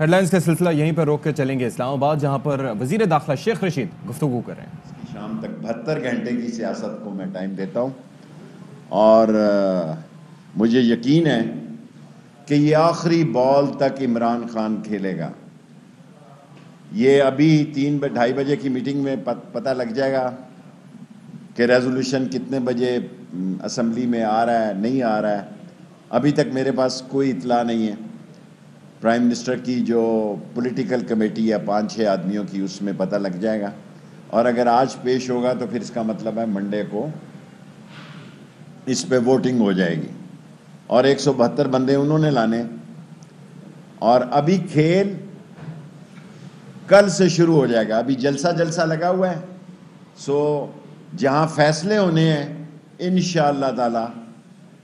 Head lines کا سلسلہ یہیں پر روک کے چلیں گے اسلام آباد، جہاں پر وزیر داخلہ شیخ رشید گفتگو کر رہے ہیں۔ شام تک 72 گھنٹے کی سیاست کو میں ٹائم دیتا ہوں، اور مجھے یقین ہے کہ یہ آخری بال تک عمران خان کھیلے گا۔ یہ ابھی 2:30 بجے کی میٹنگ میں پتہ لگ جائے گا کہ ریزولوشن کتنے بجے اسمبلی میں آ رہا ہے، نہیں آ رہا ہے۔ ابھی تک میرے پاس کوئی اطلاع نہیں ہے۔ پرائم منسٹر کی جو پولیٹیکل کمیٹی ہے 5-6 آدمیوں کی، اس میں پتہ لگ جائے گا، اور اگر آج پیش ہوگا تو پھر اس کا مطلب ہے منڈے کو اس پہ ووٹنگ ہو جائے گی، اور 172 بندے انہوں نے لانے، اور ابھی کھیل کل سے شروع ہو جائے گا۔ ابھی جلسہ لگا ہوا ہے، سو جہاں فیصلے ہونے ہیں انشاءاللہ تعالی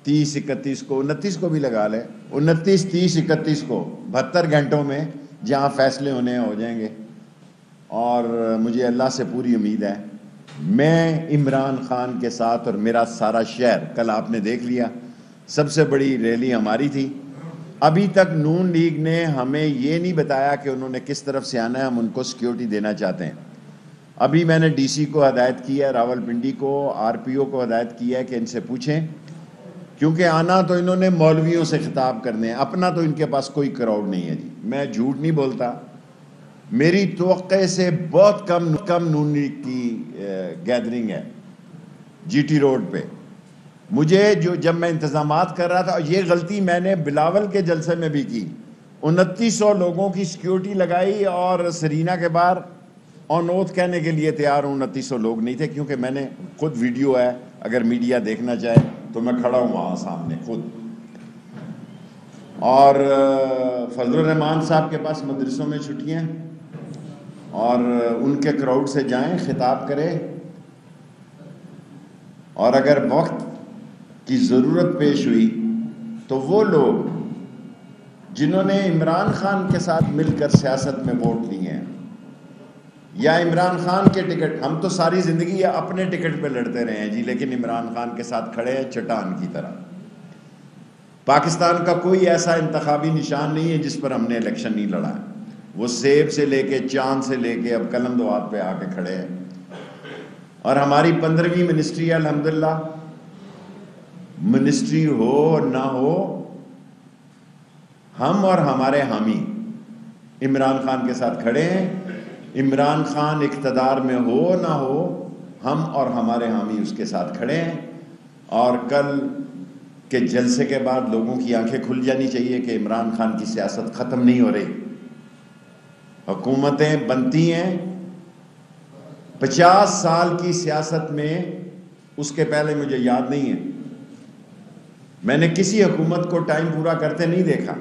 30 31 کو، 29 کو بھی لگا لیں، 29 30 31 کو 72 گھنٹوں میں جہاں فیصلے ہونے ہیں ہو جائیں گے۔ اور مجھے اللہ سے پوری امید ہے، میں عمران خان کے ساتھ، اور میرا سارا شہر، کل آپ نے دیکھ لیا سب سے بڑی ریلی ہماری تھی۔ ابھی تک نون لیگ نے ہمیں یہ نہیں بتایا کہ انہوں نے کس طرف سے آنا ہے، ہم ان کو سیکیورٹی دینا چاہتے ہیں۔ ابھی میں نے ڈی سی کو ہدایت کی ہے، راول پنڈی کو، آر پی او کو ہدایت کی ہے کہ ان سے پوچھیں، کیونکہ آنا تو انہوں نے مولویوں سے خطاب کرنے ہیں، اپنا تو ان کے پاس کوئی کراؤڈ نہیں ہے جی۔ میں جھوٹ نہیں بولتا، میری توقع سے بہت کم نون لیگ کی گیدرنگ ہے جی ٹی روڈ پہ۔ مجھے جب میں انتظامات کر رہا تھا، یہ غلطی میں نے بلاول کے جلسے میں بھی کی، 2900 لوگوں کی سیکیورٹی لگائی، اور سرینا کے باہر آن اوتھ کہنے کے لیے تیار ہوں 2900 لوگ نہیں تھے، کیونکہ میں نے خود ویڈیو ہے، اگر میڈیا دیکھنا چاہے تو میں کھڑا ہوں وہاں سامنے خود۔ اور فضل الرحمان صاحب کے پاس مدرسوں میں چھٹیاں، اور ان کے کراؤڈ سے جائیں، خطاب کریں، اور اگر وقت کی ضرورت پیش ہوئی تو وہ لوگ جنہوں نے عمران خان کے ساتھ مل کر سیاست میں ووٹ لیے ہیں، یا عمران خان کے ٹکٹ، ہم تو ساری زندگی اپنے ٹکٹ پہ لڑتے رہے ہیں جی، لیکن عمران خان کے ساتھ کھڑے ہیں چٹان کی طرح۔ پاکستان کا کوئی ایسا انتخابی نشان نہیں ہے جس پر ہم نے الیکشن نہیں لڑا ہے۔ وہ سیب سے لے کے چاند سے لے کے اب قلم دوات پہ آ کے کھڑے ہیں، اور ہماری 15ویں منسٹری ہے الحمدللہ۔ منسٹری ہو نہ ہو، ہم اور ہمارے حامی عمران خان کے ساتھ کھڑے ہیں۔ عمران خان اقتدار میں ہو نہ ہو، ہم اور ہمارے حامی اس کے ساتھ کھڑے ہیں۔ اور کل کے جلسے کے بعد لوگوں کی آنکھیں کھل جانی چاہیے کہ عمران خان کی سیاست ختم نہیں ہو رہی، حکومتیں بنتی ہیں۔ 50 سال کی سیاست میں، اس کے پہلے مجھے یاد نہیں ہے میں نے کسی حکومت کو ٹائم پورا کرتے نہیں دیکھا،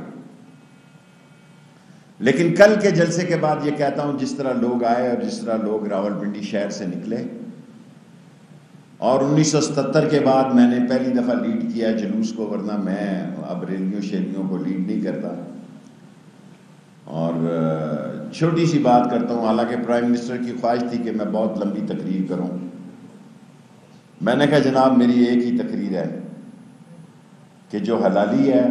لیکن کل کے جلسے کے بعد یہ کہتا ہوں، جس طرح لوگ آئے اور جس طرح لوگ راول پنڈی شہر سے نکلے، اور 1977 کے بعد میں نے پہلی دفعہ لیڈ کیا جلوس کو، ورنہ میں اب ریلیوں شیلیوں کو لیڈ نہیں کرتا۔ اور چھوٹی سی بات کرتا ہوں، حالانکہ پرائم منسٹر کی خواہش تھی کہ میں بہت لمبی تقریر کروں، میں نے کہا جناب میری ایک ہی تقریر ہے کہ جو حلالی ہے،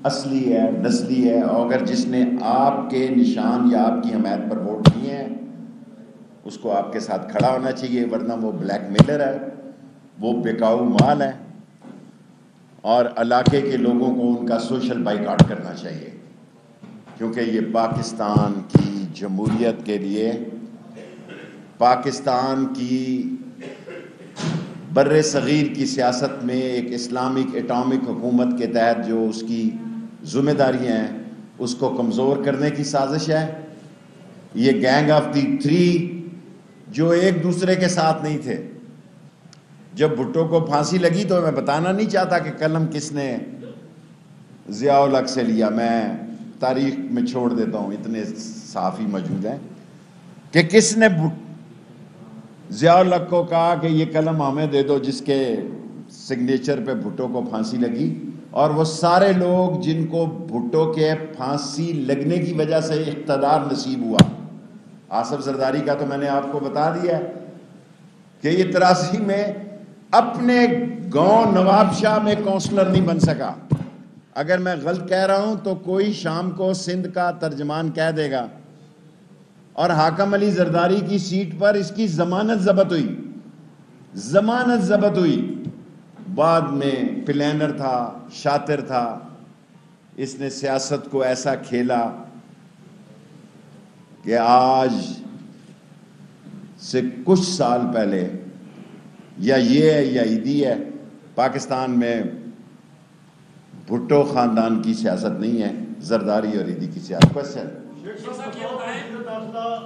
اصلی ہے، نسلی ہے، اور اگر جس نے آپ کے نشان یا آپ کی حمایت پر ووٹ دیے ہیں اس کو آپ کے ساتھ کھڑا ہونا چاہیے، ورنہ وہ بلیک میلر ہے، وہ بکاؤ مال ہے، اور علاقے کے لوگوں کو ان کا سوشل بائیکاٹ کرنا چاہیے، کیونکہ یہ پاکستان کی جمہوریت کے لیے، پاکستان کی بر صغیر کی سیاست میں ایک اسلامک اٹامک حکومت کے تحت جو اس کی ذمہ داریاں ہیں اس کو کمزور کرنے کی سازش ہے۔ یہ گینگ آف دی 3 جو ایک دوسرے کے ساتھ نہیں تھے، جب بھٹو کو پھانسی لگی تو میں بتانا نہیں چاہتا کہ قلم کس نے ضیاء الحق سے لیا، میں تاریخ میں چھوڑ دیتا ہوں، اتنے صحافی موجود ہیں، کہ کس نے ضیاء الحق کو کہا کہ یہ قلم ہمیں دے دو جس کے سگنیچر پہ بھٹو کو پھانسی لگی، اور وہ سارے لوگ جن کو بھٹو کے پھانسی لگنے کی وجہ سے اقتدار نصیب ہوا۔ آصف زرداری کا تو میں نے آپ کو بتا دیا کہ یہ 83 میں اپنے گاؤں نواب شاہ میں کونسلر نہیں بن سکا، اگر میں غلط کہہ رہا ہوں تو کوئی شام کو سندھ کا ترجمان کہہ دے گا. اور حاکم علی زرداری کی سیٹ پر اس کی ضمانت ضبط ہوئی. بعد میں پلینر تھا، شاطر تھا، اس نے سیاست کو ایسا کھیلا کہ آج سے کچھ سال پہلے یا یہ ہے یا عیدی ہے، پاکستان میں بھٹو خاندان کی سیاست نہیں ہے، زرداری اور عیدی کی سیاست.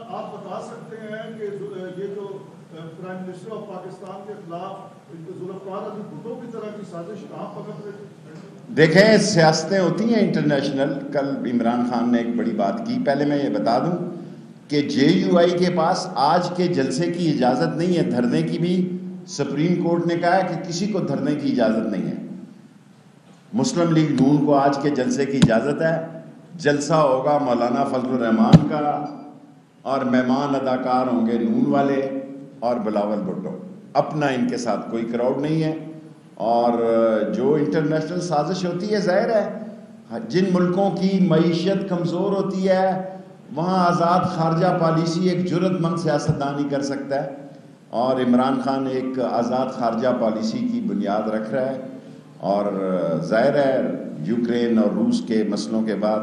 آپ بتا سکتے ہیں کہ یہ جو پرائم منسٹر آف پاکستان کے خلاف ذوالفقار علی بھٹو کی طرح کی سازش کہاں پکڑ رہی؟ دیکھیں سیاستیں ہوتی ہیں انٹرنیشنل. کل عمران خان نے ایک بڑی بات کی. پہلے میں یہ بتا دوں کہ JUI کے پاس آج کے جلسے کی اجازت نہیں ہے، دھرنے کی بھی سپریم کورٹ نے کہا ہے کہ کسی کو دھرنے کی اجازت نہیں ہے. مسلم لیگ نون کو آج کے جلسے کی اجازت ہے. جلسہ ہوگا مولانا فضل الرحمان کا اور مہمان اداکار ہوں گے نون والے اور بلاول بھٹو. اپنا ان کے ساتھ کوئی کراؤڈ نہیں ہے. اور جو انٹرنیشنل سازش ہوتی ہے، ظاہر ہے جن ملکوں کی معیشت کمزور ہوتی ہے وہاں آزاد خارجہ پالیسی ایک جرأت مند سیاستدان ہی کر سکتا ہے. اور عمران خان ایک آزاد خارجہ پالیسی کی بنیاد رکھ رہا ہے. اور ظاہر ہے یوکرین اور روس کے مسئلوں کے بعد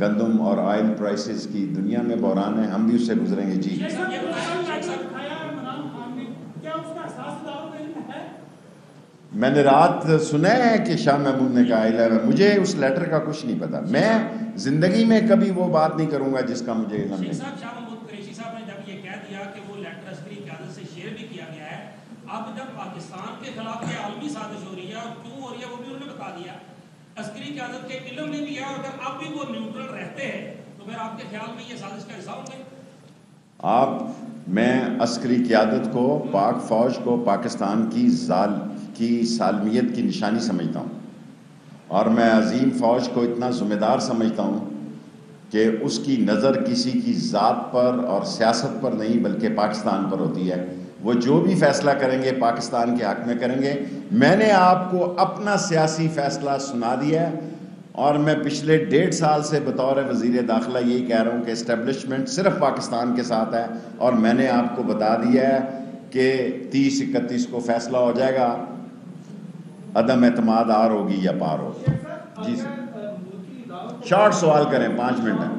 گندم اور آئل پرائسز کی دنیا میں بحران ہے، ہم بھی اس سے گزریں گے. جی میں نے رات سنا ہے کہ شاہ محمود نے کہا ہے، مجھے اس لیٹر کا کچھ نہیں پتا. میں زندگی میں کبھی وہ بات نہیں کروں گا جس کا مجھے علم نہیں. شاہ محمود قریشی صاحب نے جب یہ کہہ دیا کہ وہ لیٹر عسکری قیادت سے شیئر بھی کیا گیا ہے، اب جب پاکستان کے خلاف یہ عالمی سازش ہو رہی ہے اور کیوں ہو رہی ہے وہ بھی انہوں نے بتا دیا. عسکری قیادت کے علم میں بھی ہے اور اگر اب بھی وہ نیوٹرل رہتے ہیں تو پھر آپ کے خیال میں یہ سازش کا حصہ ہوں گے؟ میں عسکری قیادت کو، پاک فوج کو پاکستان کی سالمیت کی نشانی سمجھتا ہوں. اور میں عظیم فوج کو اتنا ذمہ دار سمجھتا ہوں کہ اس کی نظر کسی کی ذات پر اور سیاست پر نہیں بلکہ پاکستان پر ہوتی ہے. وہ جو بھی فیصلہ کریں گے پاکستان کے حق میں کریں گے. میں نے آپ کو اپنا سیاسی فیصلہ سنا دیا ہے اور میں پچھلے 1.5 سال سے بطور وزیر داخلہ یہی کہہ رہا ہوں کہ اسٹیبلشمنٹ صرف پاکستان کے ساتھ ہے. اور میں نے آپ کو بتا دیا ہے کہ 30-31 کو فیصلہ ہو جائے گا، عدم اعتماد آر ہوگی یا پار ہوگی. جی سر شارٹ سوال کریں، 5 منٹ ہیں.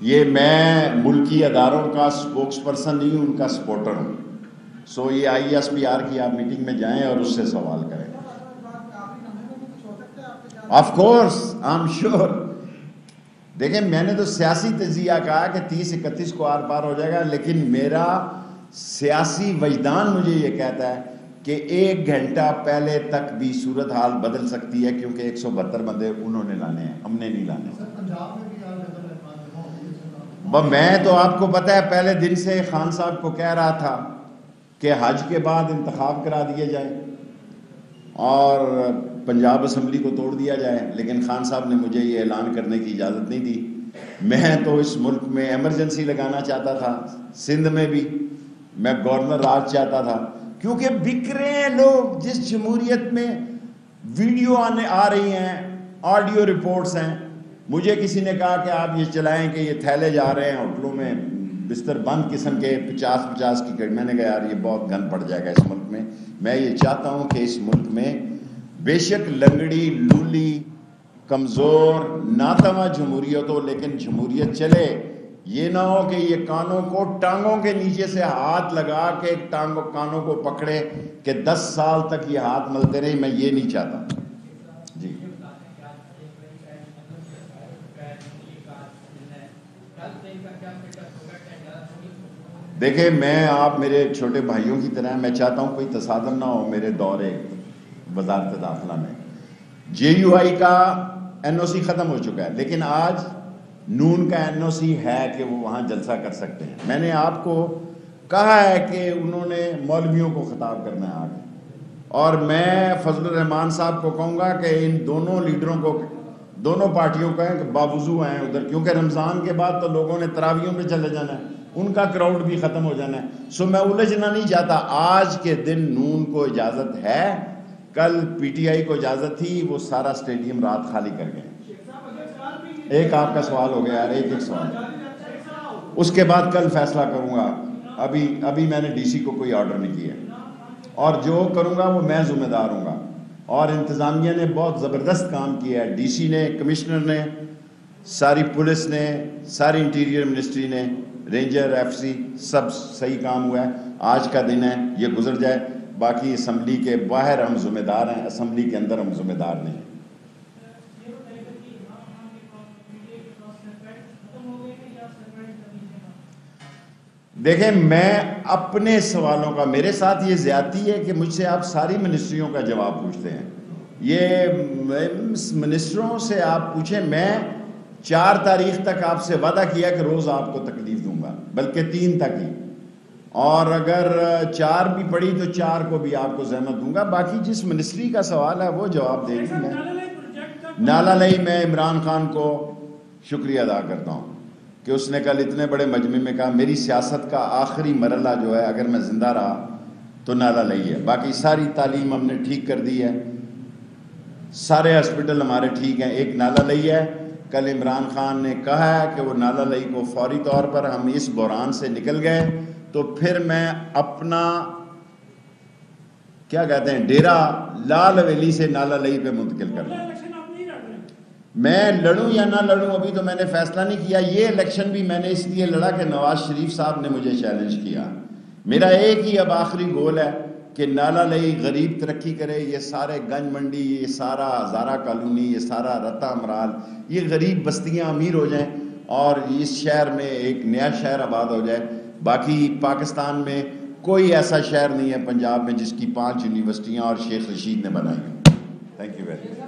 یہ میں ملکی اداروں کا سپوکس پرسن نہیں ہوں، ان کا سپورٹر ہوں. سو یہ ISPR کی آپ میٹنگ میں جائیں اور اس سے سوال کریں. Of course I am sure. دیکھیں میں نے تو سیاسی تجزیہ کہا کہ 30-31 کو آر پار ہو جائے گا، لیکن میرا سیاسی وجدان مجھے یہ کہتا ہے کہ 1 گھنٹہ پہلے تک بھی صورتحال بدل سکتی ہے کیونکہ 172 بندے انہوں نے لانے ہیں، ہم نے نہیں لانے. میں تو آپ کو پتہ ہے پہلے دن سے خان صاحب کو کہہ رہا تھا کہ حج کے بعد انتخاب کرا دیے جائیں اور پنجاب اسمبلی کو توڑ دیا جائے، لیکن خان صاحب نے مجھے یہ اعلان کرنے کی اجازت نہیں دی. میں تو اس ملک میں ایمرجنسی لگانا چاہتا تھا، سندھ میں بھی میں گورنر راج چاہتا تھا، کیونکہ بک رہے ہیں لوگ. جس جمہوریت میں ویڈیو آ رہی ہیں، آڈیو رپورٹس ہیں. مجھے کسی نے کہا کہ آپ یہ چلائیں کہ یہ تھیلے جا رہے ہیں ہوٹلوں میں بستر بند قسم کے 50 کی. میں نے کہا یار یہ بہت گن پڑ جائے گا اس ملک میں. میں یہ چاہتا ہوں کہ اس ملک میں بے شک لنگڑی لولی کمزور ناتواں جمہوریت ہو، لیکن جمہوریت چلے. یہ نہ ہو کہ یہ کانوں کو ٹانگوں کے نیچے سے ہاتھ لگا کے کانوں کو پکڑے کہ 10 سال تک یہ ہاتھ ملتے رہے. میں یہ نہیں چاہتا. جی دیکھیں میں آپ میرے چھوٹے بھائیوں کی طرح، میں چاہتا ہوں کوئی تصادم نہ ہو میرے دورے وزارت داخلہ میں. JUI کا NOC ختم ہو چکا ہے، لیکن آج نون کا NOC ہے کہ وہ وہاں جلسہ کر سکتے ہیں. میں نے آپ کو کہا ہے کہ انہوں نے مولویوں کو خطاب کرنا ہے آگے، اور میں فضل الرحمان صاحب کو کہوں گا کہ ان دونوں لیڈروں کو، دونوں پارٹیوں کو کہ باوضو ہیں ادھر، کیونکہ رمضان کے بعد تو لوگوں نے تراویحوں پہ چلے جانا ہے. ان کا کراؤڈ بھی ختم ہو جانا ہے. سو میں الجھنا نہیں چاہتا. آج کے دن نون کو اجازت ہے, کل پی ٹی آئی کو اجازت تھی, وہ سارا اسٹیڈیم رات خالی کر گئے. ایک آپ کا سوال ہو گیا یار, ایک سوال, اس کے بعد کل فیصلہ کروں گا. ابھی میں نے ڈی سی کو کوئی آرڈر نہیں کیا, اور جو کروں گا وہ میں ذمہ دار ہوں گا. اور انتظامیہ نے بہت زبردست کام کیا ہے, ڈی سی نے, کمشنر نے, ساری پولیس نے, ساری انٹیریئر منسٹری نے, رینجر, ایف سی, سب صحیح کام ہوا ہے. آج کا دن ہے, یہ گزر جائے. باقی اسمبلی کے باہر ہم ذمہ دار ہیں, اسمبلی کے اندر ہم ذمہ دار نہیں ہیں. دیکھیں, میں اپنے سوالوں کا, میرے ساتھ یہ زیادتی ہے کہ مجھ سے آپ ساری منسٹریوں کا جواب پوچھتے ہیں. یہ منسٹروں سے آپ پوچھیں. میں 4 تاریخ تک آپ سے وعدہ کیا کہ روز آپ کو تکلیف دوں گا, بلکہ 3 تک ہی, اور اگر 4 بھی پڑی تو 4 کو بھی آپ کو زحمت دوں گا. باقی جس منسٹری کا سوال ہے وہ جواب دے گی. میں نالا لئی میں عمران خان کو شکریہ ادا کرتا ہوں کہ اس نے کل اتنے بڑے مجمع میں کہا میری سیاست کا آخری مرحلہ جو ہے اگر میں زندہ رہا تو نالا لئی ہے. باقی ساری تعلیم ہم نے ٹھیک کر دی ہے, سارے ہاسپٹل ہمارے ٹھیک ہیں, ایک نالا لئی ہے. کل عمران خان نے کہا ہے کہ وہ نالا لئی کو فوری طور پر, ہم اس بحران سے نکل گئے تو پھر میں اپنا کیا کہتے ہیں ڈیرا لال حویلی سے نالا لئی پہ منتقل کر دوں. میں لڑوں یا نہ لڑوں ابھی تو میں نے فیصلہ نہیں کیا. یہ الیکشن بھی میں نے اس لیے لڑا کہ نواز شریف صاحب نے مجھے چیلنج کیا. میرا ایک ہی اب آخری گول ہے کہ نالا لئی غریب ترقی کرے. یہ سارے گنج منڈی, یہ سارا ہزارہ کالونی, یہ سارا رتا امرال, یہ غریب بستیاں امیر ہو جائیں اور اس شہر میں ایک نیا شہر آباد ہو جائے. باقی پاکستان میں کوئی ایسا شہر نہیں ہے پنجاب میں جس کی 5 یونیورسٹیاں اور شیخ رشید نے بنائی ہیں. Thank you very much.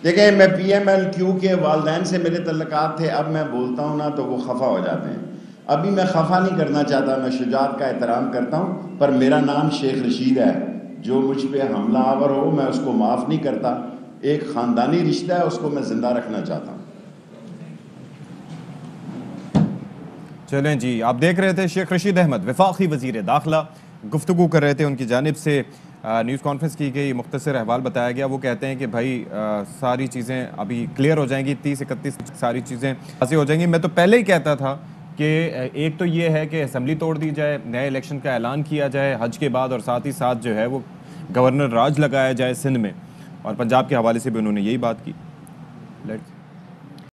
دیکھیں, میں پی ایم ایل کیو کے والدین سے میرے تعلقات تھے. اب میں بولتا ہوں نا تو وہ خفا ہو جاتے ہیں. ابھی میں خفا نہیں کرنا چاہتا, میں شجاعت کا احترام کرتا ہوں, پر میرا نام شیخ رشید ہے. جو مجھ پہ حملہ آور ہو میں اس کو معاف نہیں کرتا. ایک خاندانی رشتہ ہے, اس کو میں زندہ رکھنا چاہتا ہوں. چلیں جی, آپ دیکھ رہے تھے شیخ رشید احمد وفاقی وزیر داخلہ گفتگو کر رہے تھے. ان کی جانب سے نیوز کانفرنس کی گئی, مختصر احوال بتایا گیا. وہ کہتے ہیں کہ بھائی ساری چیزیں ابھی کلیئر ہو جائیں گی, 30-31 ساری چیزیں واضح ہو جائیں گی. میں تو پہلے ہی کہتا تھا کہ ایک تو یہ ہے کہ اسمبلی توڑ دی جائے, نئے الیکشن کا اعلان کیا جائے حج کے بعد, اور ساتھ ہی ساتھ جو ہے وہ گورنر راج لگایا جائے سندھ میں. اور پنجاب کے حوالے سے بھی انہوں نے یہی بات کی.